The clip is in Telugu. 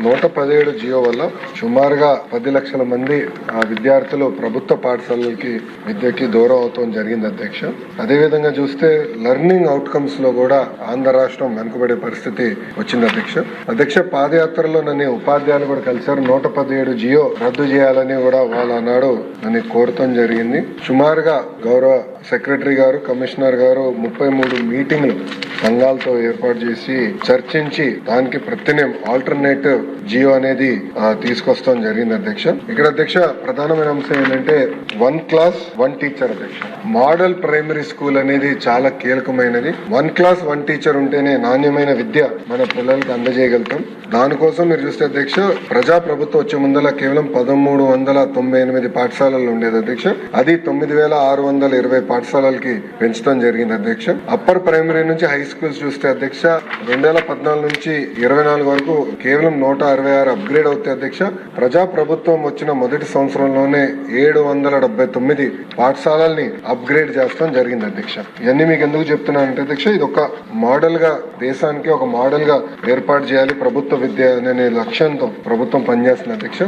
117 జియో వల్ల సుమారుగా 10 లక్షల మంది విద్యార్థులు ప్రభుత్వ పాఠశాలలకి విద్యకి దూరం అవుతాం జరిగింది అధ్యక్ష. అదేవిధంగా చూస్తే లెర్నింగ్ అవుట్కమ్స్ లో కూడా ఆంధ్ర రాష్ట్రం వెనుకబడే పరిస్థితి వచ్చింది అధ్యక్ష. పాదయాత్రలో నన్ను ఉపాధ్యాయులు కూడా కలిశారు. 117 జియో రద్దు చేయాలని కూడా వాళ్ళు అన్నాడు నన్ను కోరటం జరిగింది. సుమారుగా గౌరవ సెక్రటరీ గారు, కమిషనర్ గారు 33 మీటింగ్లు సంఘాలతో ఏర్పాటు చేసి చర్చించి దానికి ప్రత్యామ్నాయం ఆల్టర్నేటివ్ జియో అనేది తీసుకొస్తాం జరిగింది అధ్యక్ష. ఇక్కడ అధ్యక్ష ప్రధానమైన అంశం ఏంటంటే 1 క్లాస్ 1 టీచర్ అధ్యక్ష. మోడల్ ప్రైమరీ స్కూల్ అనేది చాలా కీలకమైనది. 1 క్లాస్ 1 టీచర్ ఉంటేనే నాణ్యమైన విద్య మన పిల్లలకి అందజేయగలుగుతాం. దానికోసం మీరు చూస్తే అధ్యక్ష ప్రజా ప్రభుత్వం వచ్చే ముందల కేవలం 1398 పాఠశాలలు ఉండేది అధ్యక్ష. అది 9620 పాఠశాలలకి పెంచడం జరిగింది అధ్యక్ష. అప్పర్ ప్రైమరీ నుంచి హై స్కూల్స్ చూస్తే అధ్యక్ష 2014 నుంచి 24 వరకు కేవలం 166 అప్గ్రేడ్ అవుతాయి అధ్యక్ష. ప్రజా ప్రభుత్వం వచ్చిన మొదటి సంవత్సరంలోనే 779 పాఠశాలల్ని అప్గ్రేడ్ చేస్తాం జరిగింది అధ్యక్ష. ఇవన్నీ మీకు ఎందుకు చెప్తున్నానంటే అధ్యక్ష ఇది ఒక మోడల్ గా దేశానికి ఒక మోడల్ గా ఏర్పాటు చేయాలి ప్రభుత్వ విద్య అనే లక్ష్యంతో ప్రభుత్వం పనిచేస్తుంది అధ్యక్ష.